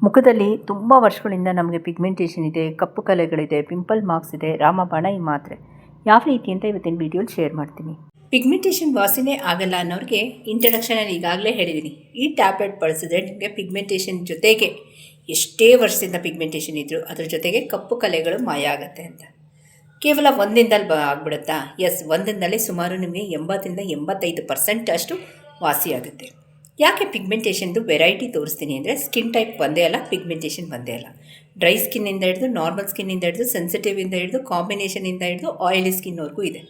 ಮುಖದಲ್ಲಿ ತುಂಬ ವರ್ಷಗಳಿಂದ ನಮಗೆ ಪಿಗ್ಮೆಂಟೇಷನ್ ಇದೆ, ಕಪ್ಪು ಕಲೆಗಳಿದೆ, ಪಿಂಪಲ್ ಮಾರ್ಕ್ಸ್ ಇದೆ, ರಾಮಬಾಣ ಈ ಮಾತ್ರೆ ಯಾವ ರೀತಿ ಅಂತ ಇವತ್ತಿನ ವಿಡಿಯೋಲಿ ಶೇರ್ ಮಾಡ್ತೀನಿ. ಪಿಗ್ಮೆಂಟೇಷನ್ ವಾಸಿನೇ ಆಗಲ್ಲ ಅನ್ನೋರಿಗೆ ಇಂಟ್ರಡಕ್ಷನಲ್ಲಿ ಈಗಾಗಲೇ ಹೇಳಿದ್ದೀನಿ. ಈ ಟ್ಯಾಬ್ಲೆಟ್ ಬಳಸಿದ್ರೆ ನಿಮಗೆ ಪಿಗ್ಮೆಂಟೇಷನ್ ಜೊತೆಗೆ ಎಷ್ಟೇ ವರ್ಷದಿಂದ ಪಿಗ್ಮೆಂಟೇಷನ್ ಇದ್ದರೂ ಅದ್ರ ಜೊತೆಗೆ ಕಪ್ಪು ಕಲೆಗಳು ಮಾಯ ಆಗುತ್ತೆ ಅಂತ. ಕೇವಲ ಒಂದಿನದಲ್ಲಿ ಆಗ್ಬಿಡುತ್ತಾ? ಎಸ್, ಒಂದಿನದಲ್ಲಿ ಸುಮಾರು ನಿಮಗೆ 80-85% ಅಷ್ಟು ವಾಸಿಯಾಗುತ್ತೆ. ಯಾಕೆ ಪಿಗ್ಮೆಂಟೇಷನ್ದು ವೆರೈಟಿ ತೋರಿಸ್ತೀನಿ ಅಂದರೆ, ಸ್ಕಿನ್ ಟೈಪ್ ಒಂದೇ ಅಲ್ಲ, ಪಿಗ್ಮೆಂಟೇಷನ್ ಒಂದೇ ಅಲ್ಲ. ಡ್ರೈ ಸ್ಕಿನ್ನಿಂದ ಹಿಡಿದು ನಾರ್ಮಲ್ ಸ್ಕಿನ್ನಿಂದ ಹಿಡಿದು ಸೆನ್ಸಿಟಿವಿಂದ ಹಿಡಿದು ಕಾಂಬಿನೇಷನಿಂದ ಹಿಡಿದು ಆಯಿಲಿ ಸ್ಕಿನ್ವರೆಗೂ ಇದೆ.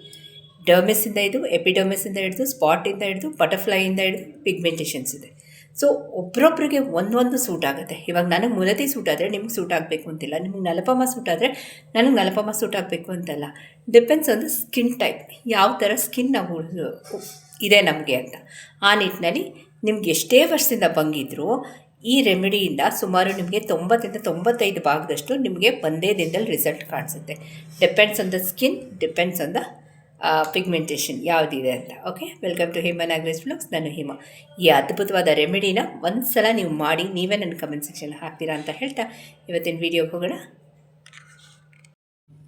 ಡರ್ಮಿಸಿಂದ ಹಿಡಿದು ಎಪಿಡರ್ಮಿಸಿಂದ ಹಿಡಿದು ಸ್ಪಾಟಿಂದ ಹಿಡಿದು ಬಟರ್ಫ್ಲೈಯಿಂದ ಹಿಡಿದು ಪಿಗ್ಮೆಂಟೇಷನ್ಸ್ ಇದೆ. ಸೊ ಒಬ್ಬರೊಬ್ಬರಿಗೆ ಒಂದೊಂದು ಸೂಟ್ ಆಗುತ್ತೆ. ಇವಾಗ ನನಗೆ ಮುಲತಿ ಸೂಟ್ ಆದರೆ ನಿಮ್ಗೆ ಸೂಟ್ ಆಗಬೇಕು ಅಂತಿಲ್ಲ, ನಿಮ್ಗೆ ನಲಪಮ ಸೂಟ್ ಆದರೆ ನನಗೆ ನಲಪಮ ಸೂಟ್ ಆಗಬೇಕು ಅಂತಲ್ಲ. Depends on the skin type, ಯಾವ ಥರ ಸ್ಕಿನ್ ನಾವು ಇದೆ ನಮಗೆ ಅಂತ. ಆ ನಿಟ್ಟಿನಲ್ಲಿ ನಿಮ್ಗೆ ಎಷ್ಟೇ ವರ್ಷದಿಂದ ಬಂಗಿದ್ರೂ ಈ ರೆಮಿಡಿಯಿಂದ ಸುಮಾರು ನಿಮಗೆ 90-95% ನಿಮಗೆ ಒಂದೇ ದಿನದಲ್ಲಿ ರಿಸಲ್ಟ್ ಕಾಣಿಸುತ್ತೆ. Depends on the skin, depends on the pigmentation ಯಾವುದಿದೆ ಅಂತ. Okay, welcome to Hema Nagaraj vlogs. ನಾನು ಹೇಮಾ. ಈ ಅದ್ಭುತವಾದ ರೆಮಿಡಿನ ಒಂದು ಸಲ ನೀವು ಮಾಡಿ ನೀವೇ ನನ್ನ ಕಮೆಂಟ್ ಸೆಕ್ಷನ್ ಹಾಕ್ತೀರಾ ಅಂತ ಹೇಳ್ತಾ ಇವತ್ತಿನ ವೀಡಿಯೋಗೆ ಹೋಗೋಣ.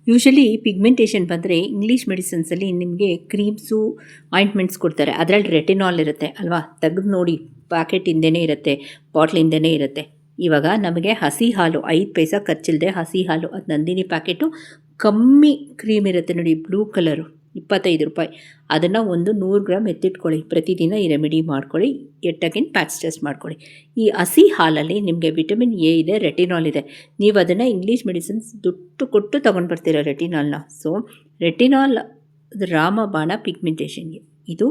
ಯೂಶಲಿ ಪಿಗ್ಮೆಂಟೇಷನ್ ಬಂದರೆ ಇಂಗ್ಲೀಷ್ ಮೆಡಿಸಿನ್ಸಲ್ಲಿ ನಿಮಗೆ ಕ್ರೀಮ್ಸು ಆಯಿಂಟ್ಮೆಂಟ್ಸ್ ಕೊಡ್ತಾರೆ. ಅದರಲ್ಲಿ ರೆಟಿನಾಲ್ ಇರುತ್ತೆ ಅಲ್ವಾ? ತೆಗೆದು ನೋಡಿ, ಪ್ಯಾಕೆಟ್ ಹಿಂದೆನೇ ಇರುತ್ತೆ, ಬಾಟ್ಲ್ ಹಿಂದೆನೇ ಇರುತ್ತೆ. ಇವಾಗ ನಮಗೆ ಹಸಿ ಹಾಲು 5 ಪೈಸಾ ಖರ್ಚಿಲ್ಲದೆ ಹಸಿ ಹಾಲು, ಅದು ನಂದಿನಿ ಪ್ಯಾಕೆಟು ಕಮ್ಮಿ ಕ್ರೀಮ್ ಇರುತ್ತೆ ನೋಡಿ, ಬ್ಲೂ ಕಲರು, 25 ರೂಪಾಯಿ. ಅದನ್ನು ಒಂದು 100 ಗ್ರಾಮ್ ಎತ್ತಿಟ್ಕೊಳ್ಳಿ. ಪ್ರತಿದಿನ ಈ ರೆಮಿಡಿ ಮಾಡ್ಕೊಳ್ಳಿ. ಎಟ್ಟಾಗಿನ ಪ್ಯಾಚ್ ಟೆಸ್ಟ್ ಮಾಡ್ಕೊಳ್ಳಿ. ಈ ಹಸಿ ಹಾಲಲ್ಲಿ ನಿಮಗೆ ವಿಟಮಿನ್ ಎ ಇದೆ, ರೆಟಿನಾಲ್ ಇದೆ. ನೀವು ಅದನ್ನು ಇಂಗ್ಲೀಷ್ ಮೆಡಿಸಿನ್ಸ್ ದುಡ್ಡು ಕೊಟ್ಟು ತೊಗೊಂಡು ಬರ್ತೀರ ರೆಟಿನಾಲ್ನ. ಸೊ ರೆಟಿನಾಲ್ ರಾಮಬಾಣ ಪಿಗ್ಮೆಂಟೇಷನ್ಗೆ. ಇದು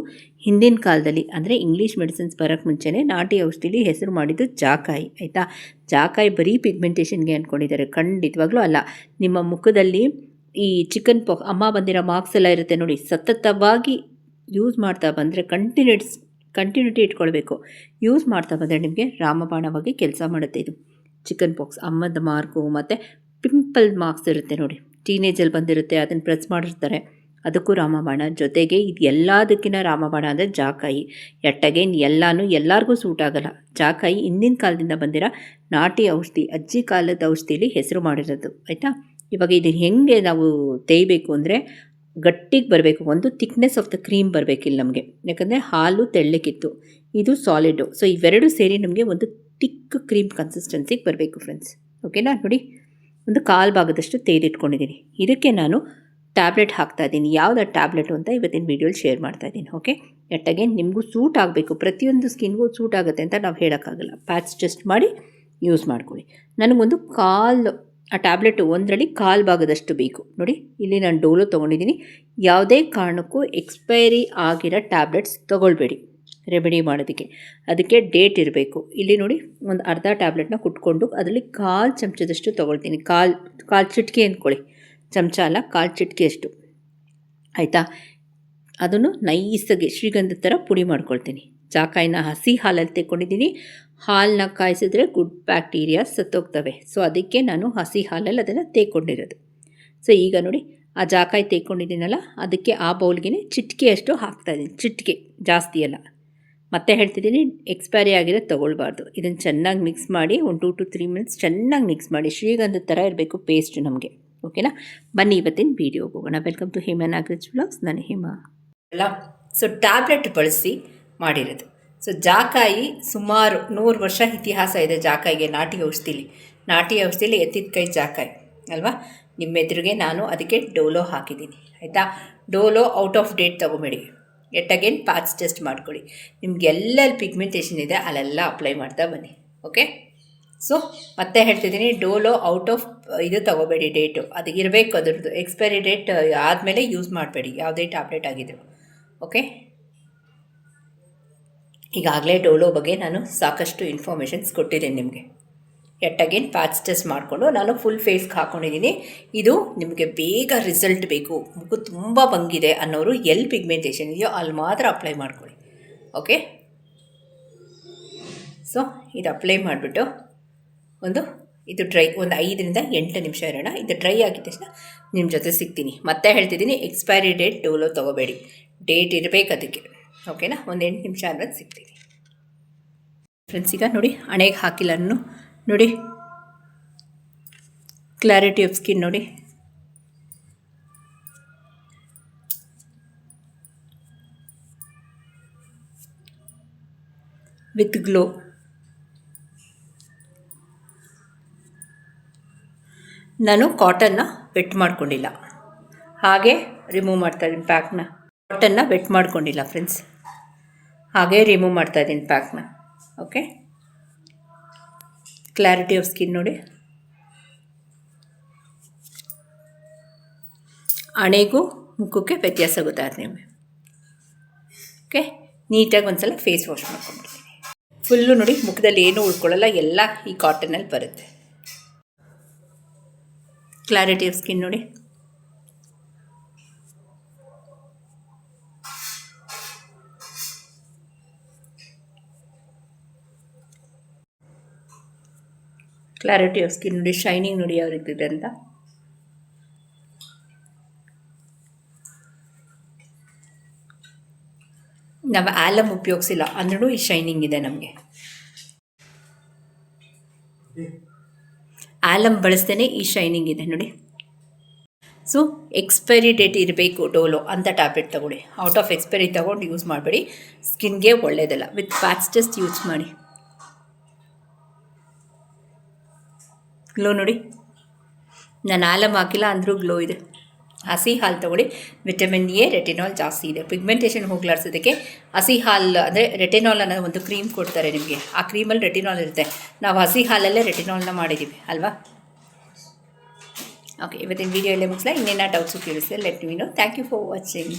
ಹಿಂದಿನ ಕಾಲದಲ್ಲಿ ಅಂದರೆ ಇಂಗ್ಲೀಷ್ ಮೆಡಿಸಿನ್ಸ್ ಬರೋಕ್ಕೆ ಮುಂಚೆನೇ ನಾಟಿ ಔಷಧಿಲಿ ಹೆಸರು ಮಾಡಿದ್ದು ಜಾಕಾಯಿ. ಆಯಿತಾ? ಜಾಕಾಯಿ ಬರೀ ಪಿಗ್ಮೆಂಟೇಷನ್ಗೆ ಅಂದ್ಕೊಂಡಿದ್ದಾರೆ, ಖಂಡಿತವಾಗ್ಲೂ ಅಲ್ಲ. ನಿಮ್ಮ ಮುಖದಲ್ಲಿ ಈ ಚಿಕನ್ ಪಾಕ್ಸ್, ಅಮ್ಮ ಬಂದಿರೋ ಮಾರ್ಕ್ಸ್ ಎಲ್ಲ ಇರುತ್ತೆ ನೋಡಿ, ಸತತವಾಗಿ ಯೂಸ್ ಮಾಡ್ತಾ ಬಂದರೆ ಕಂಟಿನ್ಯೂಟಿ ಇಟ್ಕೊಳ್ಬೇಕು. ಯೂಸ್ ಮಾಡ್ತಾ ಬಂದರೆ ನಿಮಗೆ ರಾಮಬಾಣವಾಗಿ ಕೆಲಸ ಮಾಡುತ್ತೆ. ಇದು ಚಿಕನ್ ಪಾಕ್ಸ್, ಅಮ್ಮದ ಮಾರ್ಕು ಮತ್ತು ಪಿಂಪಲ್ ಮಾರ್ಕ್ಸ್ ಇರುತ್ತೆ ನೋಡಿ, ಟೀನೇಜಲ್ಲಿ ಬಂದಿರುತ್ತೆ, ಅದನ್ನು ಪ್ರೆಸ್ ಮಾಡಿರ್ತಾರೆ, ಅದಕ್ಕೂ ರಾಮಬಾಣ. ಜೊತೆಗೆ ಇದು ಎಲ್ಲದಕ್ಕಿಂತ ರಾಮಬಾಣ ಅಂದರೆ ಜಾಕಾಯಿ. ಎಟ್ಟಗೇನು ಎಲ್ಲರಿಗೂ ಸೂಟ್ ಆಗಲ್ಲ. ಜಾಕಾಯಿ ಹಿಂದಿನ ಕಾಲದಿಂದ ಬಂದಿರೋ ನಾಟಿ ಔಷಧಿ, ಅಜ್ಜಿ ಕಾಲದ ಔಷಧಿಲಿ ಹೆಸರು ಮಾಡಿರೋದು. ಆಯಿತಾ? ಇವಾಗ ಇದು ಹೆಂಗೆ ನಾವು ತೇಯಬೇಕು ಅಂದರೆ, ಗಟ್ಟಿಗೆ ಬರಬೇಕು. ಒಂದು ಥಿಕ್ನೆಸ್ ಆಫ್ ದ ಕ್ರೀಮ್ ಬರಬೇಕಿಲ್ಲ ನಮಗೆ, ಯಾಕಂದರೆ ಹಾಲು ತೆಳ್ಳಕ್ಕಿತ್ತು, ಇದು ಸಾಲಿಡು. ಸೊ ಇವೆರಡು ಸೇರಿ ನಮಗೆ ಒಂದು ಥಿಕ್ ಕ್ರೀಮ್ ಕನ್ಸಿಸ್ಟೆನ್ಸಿಗೆ ಬರಬೇಕು ಫ್ರೆಂಡ್ಸ್. ಓಕೆನಾ? ನೋಡಿ, ಒಂದು 1/4 ಭಾಗದಷ್ಟು ತೆಗೆದಿಟ್ಕೊಂಡಿದ್ದೀನಿ. ಇದಕ್ಕೆ ನಾನು ಟ್ಯಾಬ್ಲೆಟ್ ಹಾಕ್ತಾಯಿದ್ದೀನಿ. ಯಾವ್ದು ಟ್ಯಾಬ್ಲೆಟು ಅಂತ ಇವತ್ತಿನ ವೀಡಿಯೋಲಿ ಶೇರ್ ಮಾಡ್ತಾಯಿದ್ದೀನಿ. ಓಕೆ, ಎಟ್ಟಾಗೆ ನಿಮಗೂ ಸೂಟ್ ಆಗಬೇಕು. ಪ್ರತಿಯೊಂದು ಸ್ಕಿನ್ಗೂ ಸೂಟ್ ಆಗುತ್ತೆ ಅಂತ ನಾವು ಹೇಳೋಕ್ಕಾಗಲ್ಲ. ಪ್ಯಾಚ್ ಟೆಸ್ಟ್ ಮಾಡಿ ಯೂಸ್ ಮಾಡ್ಕೊಳ್ಳಿ. ನನಗೊಂದು ಆ ಟ್ಯಾಬ್ಲೆಟು ಒಂದರಲ್ಲಿ 1/4 ಭಾಗದಷ್ಟು ಬೇಕು. ನೋಡಿ, ಇಲ್ಲಿ ನಾನು ಡೋಲೋ ತೊಗೊಂಡಿದ್ದೀನಿ. ಯಾವುದೇ ಕಾರಣಕ್ಕೂ ಎಕ್ಸ್ಪೈರಿ ಆಗಿರೋ ಟ್ಯಾಬ್ಲೆಟ್ಸ್ ತೊಗೊಳ್ಬೇಡಿ ರೆಮಿಡಿ ಮಾಡೋದಕ್ಕೆ. ಅದಕ್ಕೆ ಡೇಟ್ ಇರಬೇಕು. ಇಲ್ಲಿ ನೋಡಿ, ಒಂದು ಅರ್ಧ ಟ್ಯಾಬ್ಲೆಟ್ನ ಕುಟ್ಕೊಂಡು ಅದರಲ್ಲಿ 1/4 ಚಮಚದಷ್ಟು ತೊಗೊಳ್ತೀನಿ. ಕಾಲು ಚಿಟಿಕೆ ಅಂದ್ಕೊಳ್ಳಿ, ಚಮಚ ಅಲ್ಲ, 1/4 ಚಿಟಿಕೆಯಷ್ಟು. ಆಯಿತಾ? ಅದನ್ನು ನೈಸಾಗಿ ಶ್ರೀಗಂಧದ ಥರ ಪುಡಿ ಮಾಡ್ಕೊಳ್ತೀನಿ. ಜಾಕಾಯಿನ ಹಸಿ ಹಾಲಲ್ಲಿ ತೆಕ್ಕೊಂಡಿದ್ದೀನಿ. ಹಾಲನ್ನ ಕಾಯಿಸಿದ್ರೆ ಗುಡ್ ಬ್ಯಾಕ್ಟೀರಿಯಾ ಸತ್ತೋಗ್ತವೆ. ಸೊ ಅದಕ್ಕೆ ನಾನು ಹಸಿ ಹಾಲಲ್ಲಿ ಅದನ್ನು ತೇಕೊಂಡಿರೋದು. ಸೊ ಈಗ ನೋಡಿ, ಆ ಜಾಕಾಯಿ ತೇಕೊಂಡಿದ್ದೀನಲ್ಲ, ಅದಕ್ಕೆ ಆ ಬೌಲ್ಗೆ ಚಿಟಿಕೆಯಷ್ಟು ಹಾಕ್ತಾಯಿದ್ದೀನಿ. ಚಿಟಿಕೆ, ಜಾಸ್ತಿ ಅಲ್ಲ. ಮತ್ತೆ ಹೇಳ್ತಿದ್ದೀನಿ, ಎಕ್ಸ್ಪೈರಿ ಆಗಿರೋದು ತೊಗೊಳ್ಬಾರ್ದು. ಇದನ್ನು ಚೆನ್ನಾಗಿ ಮಿಕ್ಸ್ ಮಾಡಿ ಒಂದು 2 to 3 ಮಿನಿಟ್ಸ್ ಚೆನ್ನಾಗಿ ಮಿಕ್ಸ್ ಮಾಡಿ. ಶ್ರೀಗಂಧದ ಥರ ಇರಬೇಕು ಪೇಸ್ಟ್ ನಮಗೆ. ಓಕೆನಾ? ಬನ್ನಿ ಇವತ್ತಿನ ವೀಡಿಯೋಗೆ ಹೋಗೋಣ. Welcome to Hema Nagaraj vlogs. ನಾನು ಹೇಮಾ ಅಲ್ಲ. ಸೊ ಟ್ಯಾಬ್ಲೆಟ್ ಬಳಸಿ ಮಾಡಿರೋದು. ಸೊ ಜಾಕಾಯಿ ಸುಮಾರು 100 ವರ್ಷ ಇತಿಹಾಸ ಇದೆ ಜಾಕಾಯಿಗೆ. ನಾಟಿ ಔಷಧಿಲಿ ಎತ್ತಿದ ಕೈ ಜಾಕಾಯಿ ಅಲ್ವಾ? ನಿಮ್ಮ ಎದುರಿಗೆ ನಾನು ಅದಕ್ಕೆ ಡೋಲೋ ಹಾಕಿದ್ದೀನಿ. ಆಯಿತಾ? ಡೋಲೋ ಔಟ್ ಆಫ್ ಡೇಟ್ ತೊಗೊಬೇಡಿ. ಎಟ್ಟಾಗೇನು ಪ್ಯಾಚ್ ಟೆಸ್ಟ್ ಮಾಡ್ಕೊಳ್ಳಿ. ನಿಮ್ಗೆ ಎಲ್ಲೆಲ್ಲಿ ಪಿಗ್ಮೆಂಟೇಷನ್ ಇದೆ ಅಲ್ಲೆಲ್ಲ ಅಪ್ಲೈ ಮಾಡ್ತಾ ಬನ್ನಿ. ಓಕೆ? ಸೊ ಮತ್ತೆ ಹೇಳ್ತಿದ್ದೀನಿ, ಡೋಲೋ ಔಟ್ ಆಫ್ ಇದು ತೊಗೋಬೇಡಿ, ಡೇಟು ಅದು ಇರಬೇಕು. ಅದರದ್ದು ಎಕ್ಸ್ಪೈರಿ ಡೇಟ್ ಆದಮೇಲೆ ಯೂಸ್ ಮಾಡಬೇಡಿ, ಯಾವುದೇ ಟ್ಯಾಬ್ಲೆಟ್ ಆಗಿದ್ರು. ಓಕೆ? ಈಗಾಗಲೇ ಡೋಲೋ ಬಗ್ಗೆ ನಾನು ಸಾಕಷ್ಟು ಇನ್ಫಾರ್ಮೇಷನ್ಸ್ ಕೊಟ್ಟಿದ್ದೀನಿ ನಿಮಗೆ. ಎಟ್ಟಾಗೇನು ಪ್ಯಾಚ್ ಟೆಸ್ಟ್ ಮಾಡಿಕೊಂಡು ನಾನು ಫುಲ್ ಫೇಸ್ಗೆ ಹಾಕ್ಕೊಂಡಿದ್ದೀನಿ. ಇದು ನಿಮಗೆ ಬೇಗ ರಿಸಲ್ಟ್ ಬೇಕು, ಮುಖ ತುಂಬ ಬಂಗಿದೆ ಅನ್ನೋರು ಎಲ್ಲಿ ಪಿಗ್ಮೆಂಟೇಷನ್ ಇದೆಯೋ ಅಲ್ಲಿ ಮಾತ್ರ ಅಪ್ಲೈ ಮಾಡ್ಕೊಳ್ಳಿ. ಓಕೆ? ಸೊ ಇದು ಅಪ್ಲೈ ಮಾಡಿಬಿಟ್ಟು ಇದು ಡ್ರೈ ಒಂದು 5-8 ನಿಮಿಷ ಇರೋಣ. ಇದು ಡ್ರೈ ಆಗಿದ ತಕ್ಷಣ ನಿಮ್ಮ ಜೊತೆ ಸಿಗ್ತೀನಿ. ಮತ್ತೆ ಹೇಳ್ತಿದ್ದೀನಿ, ಎಕ್ಸ್ಪೈರಿ ಡೇಟ್ ಡೋಲೋ ತೊಗೋಬೇಡಿ, ಡೇಟ್ ಇರಬೇಕು ಅದಕ್ಕೆ. ಓಕೆನಾ? ಒಂದು 8 ನಿಮಿಷ ಆದ್ಮೇಲೆ ಸಿಗ್ತೀನಿ ಫ್ರೆಂಡ್ಸ್. ಈಗ ನೋಡಿ, ಹಣೆಗೆ ಹಾಕಿಲ್ಲ, ನೋಡಿ, ಕ್ಲಾರಿಟಿ ಆಫ್ ಸ್ಕಿನ್ ನೋಡಿ. With glow. ನಾನು ಕಾಟನ್ನ ವೆಟ್ ಮಾಡ್ಕೊಂಡಿಲ್ಲ, ಹಾಗೆ ರಿಮೂವ್ ಮಾಡ್ತಾಯಿದ್ದೀನಿ ಪ್ಯಾಕ್ನ. ಕಾಟನ್ನ ವೆಟ್ ಮಾಡ್ಕೊಂಡಿಲ್ಲ ಫ್ರೆಂಡ್ಸ್, ಹಾಗೆ ರಿಮೂವ್ ಮಾಡ್ತಾಯಿದ್ದೀನಿ ಪ್ಯಾಕ್ನ. ಓಕೆ, ಕ್ಲಾರಿಟಿ ಆಫ್ ಸ್ಕಿನ್ ನೋಡಿ. ಹಣೆಗೂ ಮುಖಕ್ಕೆ ವ್ಯತ್ಯಾಸ ಗೊತ್ತಾಗುತ್ತೆ ನಿಮಗೆ. ಓಕೆ, ನೀಟಾಗಿ ಒಂದ್ಸಲ ಫೇಸ್ ವಾಶ್ ಮಾಡ್ಕೊಂಡ್ಬಿಡ್ತೀನಿ. ಫುಲ್ಲು ನೋಡಿ, ಮುಖದಲ್ಲಿ ಏನೂ ಉಳ್ಕೊಳ್ಳಲ್ಲ, ಎಲ್ಲ ಈ ಕಾಟನಲ್ಲಿ ಬರುತ್ತೆ. ಕ್ಲಾರಿಟಿ ಆಫ್ ಸ್ಕಿನ್ ನೋಡಿ. ಕ್ಲಾರಿಟಿ ಆಫ್ ಸ್ಕಿನ್ ನೋಡಿ, ಶೈನಿಂಗ್ ನೋಡಿ ಯಾವ ರೀತಿ ಇದೆ ಅಂತ. ನಾವು ಆಲಮ್ ಉಪಯೋಗಿಸಿಲ್ಲ ಅಂದ್ರೂ ಈ ಶೈನಿಂಗ್ ಇದೆ ನಮಗೆ. ಆಲಮ್ ಬಳಸ್ದೇ ಈ ಶೈನಿಂಗ್ ಇದೆ ನೋಡಿ. ಸೊ ಎಕ್ಸ್ಪೈರಿ ಡೇಟ್ ಇರಬೇಕು ಡೋಲೋ ಅಂತ ಟ್ಯಾಬ್ಲೆಟ್ ತೊಗೊಳ್ಳಿ. ಔಟ್ ಆಫ್ ಎಕ್ಸ್ಪೈರಿ ತೊಗೊಂಡು ಯೂಸ್ ಮಾಡಬೇಡಿ, ಸ್ಕಿನ್ಗೆ ಒಳ್ಳೆಯದಲ್ಲ. ವಿತ್ ಪ್ಯಾಚ್ ಟೆಸ್ಟ್ ಯೂಸ್ ಮಾಡಿ. ಗ್ಲೋ ನೋಡಿ, ನಾನು ಆಲಮ್ ಹಾಕಿಲ್ಲ ಅಂದರೂ ಗ್ಲೋ ಇದೆ. ಹಸಿ ಹಾಲು ತೊಗೊಳ್ಳಿ, ವಿಟಮಿನ್ ಎ, ರೆಟಿನಾಲ್ ಜಾಸ್ತಿ ಇದೆ. ಪಿಗ್ಮೆಂಟೇಷನ್ ಹೋಗ್ಲಾಡ್ಸೋದಕ್ಕೆ ಹಸಿ ಹಾಲು ಅಂದರೆ ರೆಟಿನಾಲ್ ಅನ್ನೋ ಒಂದು ಕ್ರೀಮ್ ಕೊಡ್ತಾರೆ ನಿಮಗೆ. ಆ ಕ್ರೀಮಲ್ಲಿ ರೆಟಿನಾಲ್ ಇರುತ್ತೆ. ನಾವು ಹಸಿ ಹಾಲಲ್ಲೇ ರೆಟಿನಾಲ್ನ ಮಾಡಿದ್ದೀವಿ ಅಲ್ವಾ. ಓಕೆ, ಇವತ್ತಿನ ವೀಡಿಯೋ ಎಲ್ಲೇ ಮುಗಿಸ್ಲಾ. ಇನ್ನೇನೋ ಡೌಟ್ಸು ಕೇಳಿಸಿದೆ let me know. Thank you for watching.